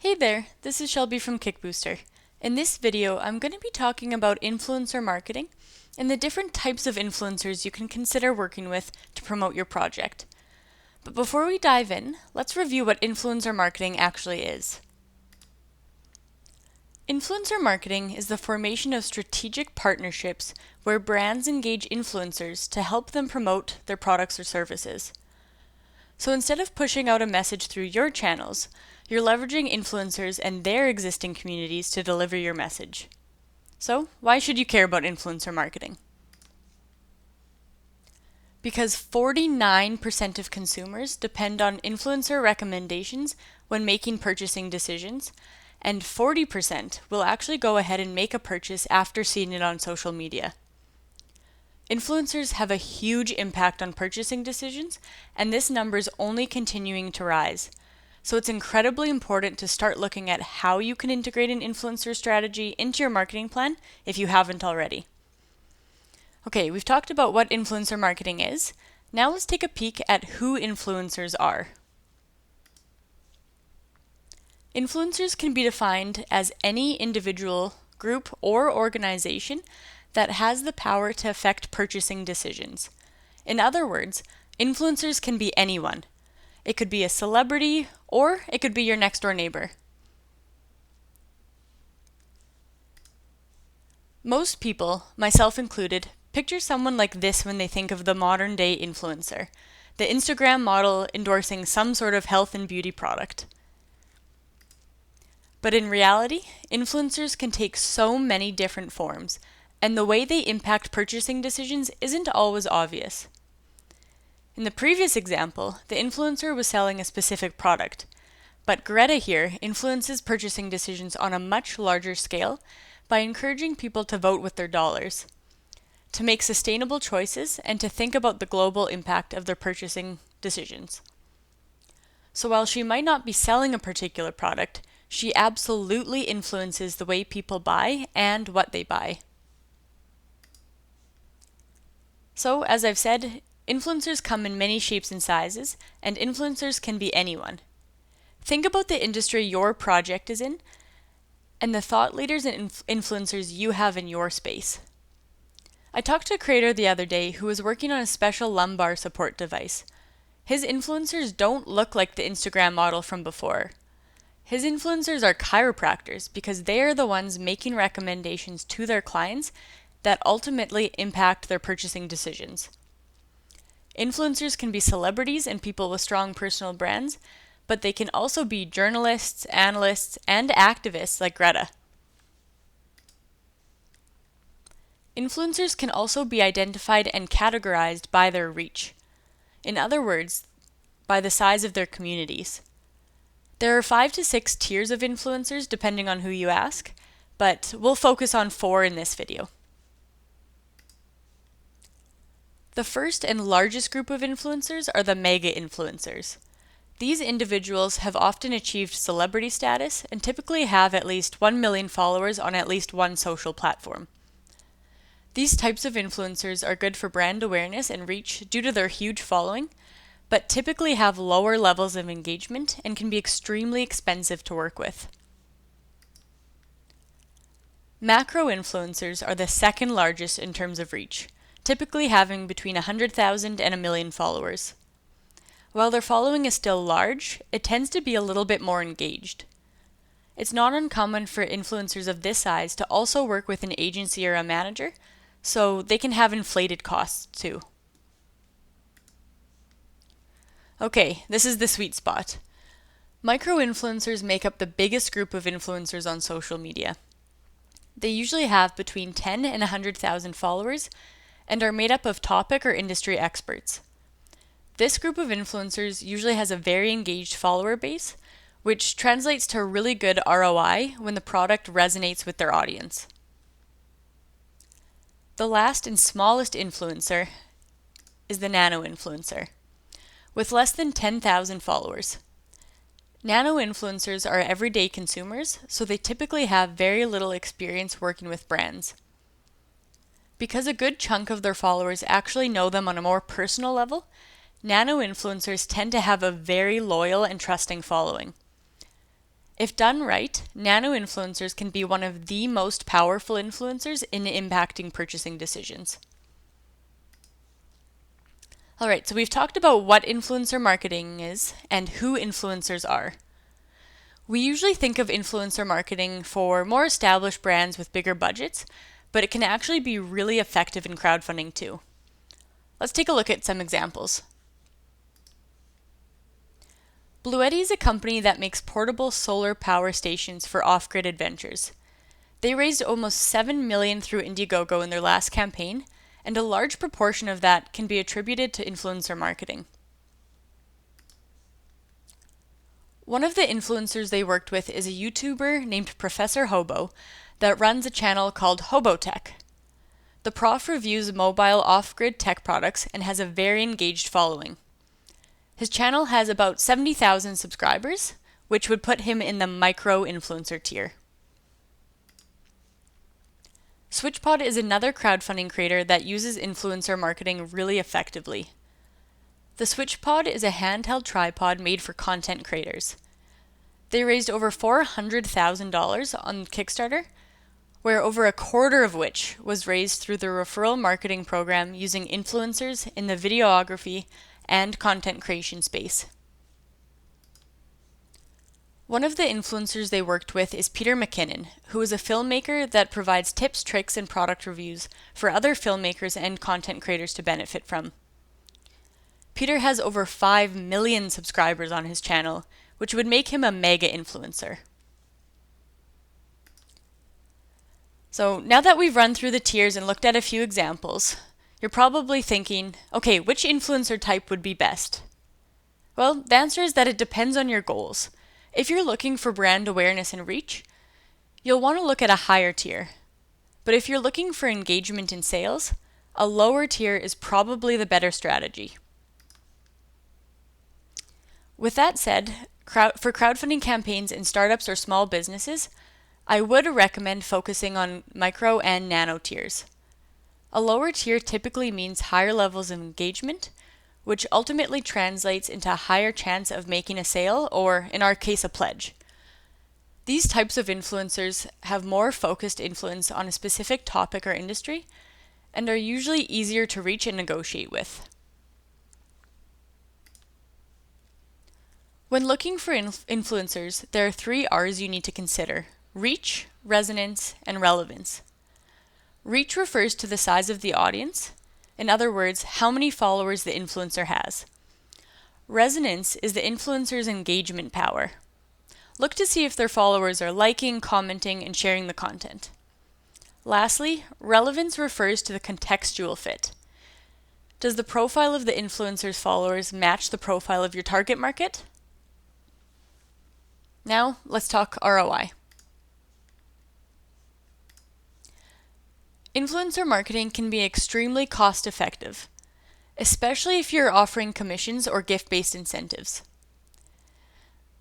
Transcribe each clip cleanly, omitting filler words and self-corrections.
Hey there, this is Shelby from Kickbooster. In this video, I'm going to be talking about influencer marketing and the different types of influencers you can consider working with to promote your project. But before we dive in, let's review what influencer marketing actually is. Influencer marketing is the formation of strategic partnerships where brands engage influencers to help them promote their products or services. So instead of pushing out a message through your channels, you're leveraging influencers and their existing communities to deliver your message. So, why should you care about influencer marketing? Because 49% of consumers depend on influencer recommendations when making purchasing decisions, and 40% will actually go ahead and make a purchase after seeing it on social media. Influencers have a huge impact on purchasing decisions, and this number is only continuing to rise. So it's incredibly important to start looking at how you can integrate an influencer strategy into your marketing plan if you haven't already. Okay, we've talked about what influencer marketing is. Now let's take a peek at who influencers are. Influencers can be defined as any individual, group, or organization that has the power to affect purchasing decisions. In other words, influencers can be anyone. It could be a celebrity, or it could be your next door neighbor. Most people, myself included, picture someone like this when they think of the modern day influencer, the Instagram model endorsing some sort of health and beauty product. But in reality, influencers can take so many different forms, and the way they impact purchasing decisions isn't always obvious. In the previous example, the influencer was selling a specific product, but Greta here influences purchasing decisions on a much larger scale by encouraging people to vote with their dollars, to make sustainable choices, and to think about the global impact of their purchasing decisions. So while she might not be selling a particular product, she absolutely influences the way people buy and what they buy. So, as I've said, influencers come in many shapes and sizes, and influencers can be anyone. Think about the industry your project is in, and the thought leaders and influencers you have in your space. I talked to a creator the other day who was working on a special lumbar support device. His influencers don't look like the Instagram model from before. His influencers are chiropractors because they are the ones making recommendations to their clients that ultimately impact their purchasing decisions. Influencers can be celebrities and people with strong personal brands, but they can also be journalists, analysts, and activists like Greta. Influencers can also be identified and categorized by their reach. In other words, by the size of their communities. There are 5 to 6 tiers of influencers depending on who you ask, but we'll focus on 4 in this video. The first and largest group of influencers are the mega influencers. These individuals have often achieved celebrity status and typically have at least 1 million followers on at least one social platform. These types of influencers are good for brand awareness and reach due to their huge following, but typically have lower levels of engagement and can be extremely expensive to work with. Macro influencers are the second largest in terms of reach, typically having between 100,000 and 1 million followers. While their following is still large, it tends to be a little bit more engaged. It's not uncommon for influencers of this size to also work with an agency or a manager, so they can have inflated costs too. Okay, this is the sweet spot. Micro-influencers make up the biggest group of influencers on social media. They usually have between 10 and 100,000 followers and are made up of topic or industry experts. This group of influencers usually has a very engaged follower base, which translates to a really good ROI when the product resonates with their audience. The last and smallest influencer is the nano-influencer, with less than 10,000 followers. Nano-influencers are everyday consumers, so they typically have very little experience working with brands. Because a good chunk of their followers actually know them on a more personal level, nano-influencers tend to have a very loyal and trusting following. If done right, nano influencers can be one of the most powerful influencers in impacting purchasing decisions. Alright, so we've talked about what influencer marketing is and who influencers are. We usually think of influencer marketing for more established brands with bigger budgets, but it can actually be really effective in crowdfunding too. Let's take a look at some examples. Bluetti is a company that makes portable solar power stations for off-grid adventures. They raised almost $7 million through Indiegogo in their last campaign, and a large proportion of that can be attributed to influencer marketing. One of the influencers they worked with is a YouTuber named Professor Hobo that runs a channel called Hobo Tech. The prof reviews mobile off-grid tech products and has a very engaged following. His channel has about 70,000 subscribers, which would put him in the micro-influencer tier. SwitchPod is another crowdfunding creator that uses influencer marketing really effectively. The SwitchPod is a handheld tripod made for content creators. They raised over $400,000 on Kickstarter, where over a quarter of which was raised through the referral marketing program using influencers in the videography and content creation space. One of the influencers they worked with is Peter McKinnon, who is a filmmaker that provides tips, tricks, and product reviews for other filmmakers and content creators to benefit from. Peter has over 5 million subscribers on his channel, which would make him a mega influencer. So now that we've run through the tiers and looked at a few examples, you're probably thinking, okay, which influencer type would be best? Well, the answer is that it depends on your goals. If you're looking for brand awareness and reach, you'll want to look at a higher tier. But if you're looking for engagement in sales, a lower tier is probably the better strategy. With that said, for crowdfunding campaigns in startups or small businesses, I would recommend focusing on micro and nano tiers. A lower tier typically means higher levels of engagement, which ultimately translates into a higher chance of making a sale, or in our case, a pledge. These types of influencers have more focused influence on a specific topic or industry, and are usually easier to reach and negotiate with. When looking for influencers, there are 3 R's you need to consider: reach, resonance, and relevance. Reach refers to the size of the audience. In other words, how many followers the influencer has. Resonance is the influencer's engagement power. Look to see if their followers are liking, commenting, and sharing the content. Lastly, relevance refers to the contextual fit. Does the profile of the influencer's followers match the profile of your target market? Now, let's talk ROI. Influencer marketing can be extremely cost-effective, especially if you're offering commissions or gift-based incentives.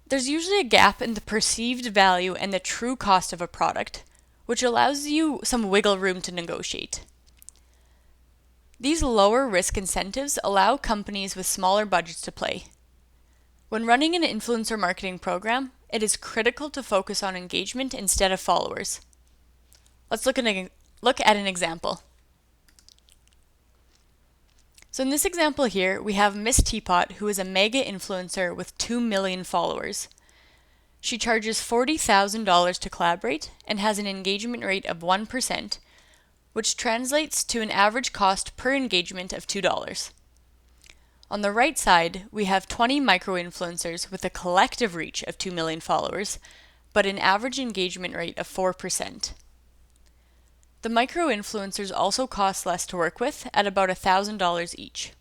There's usually a gap in the perceived value and the true cost of a product, which allows you some wiggle room to negotiate. These lower risk incentives allow companies with smaller budgets to play. When running an influencer marketing program, it is critical to focus on engagement instead of followers. Let's look at an example. So in this example here, we have Miss Teapot, who is a mega influencer with 2 million followers. She charges $40,000 to collaborate and has an engagement rate of 1%, which translates to an average cost per engagement of $2. On the right side, we have 20 micro-influencers with a collective reach of 2 million followers, but an average engagement rate of 4%. The micro-influencers also cost less to work with at about $1,000 each.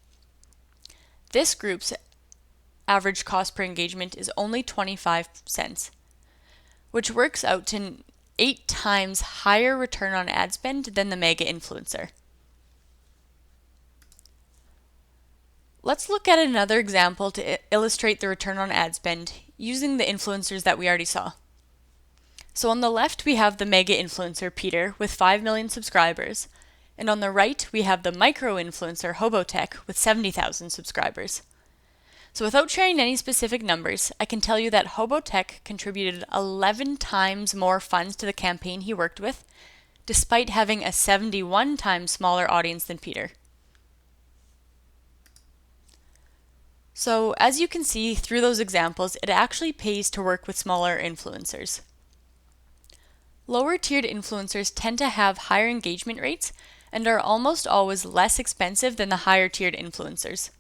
This group's average cost per engagement is only 25 cents, which works out to 8 times higher return on ad spend than the mega influencer. Let's look at another example to illustrate the return on ad spend using the influencers that we already saw. So on the left, we have the mega influencer Peter with 5 million subscribers, and on the right, we have the micro influencer Hobotech with 70,000 subscribers. So without sharing any specific numbers, I can tell you that Hobotech contributed 11 times more funds to the campaign he worked with, despite having a 71 times smaller audience than Peter. So as you can see through those examples, it actually pays to work with smaller influencers. Lower tiered influencers tend to have higher engagement rates and are almost always less expensive than the higher tiered influencers.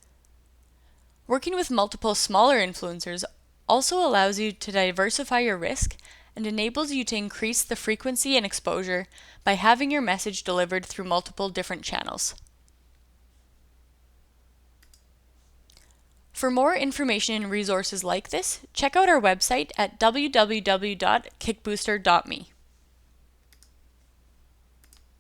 Working with multiple smaller influencers also allows you to diversify your risk and enables you to increase the frequency and exposure by having your message delivered through multiple different channels. For more information and resources like this, check out our website at www.kickbooster.me.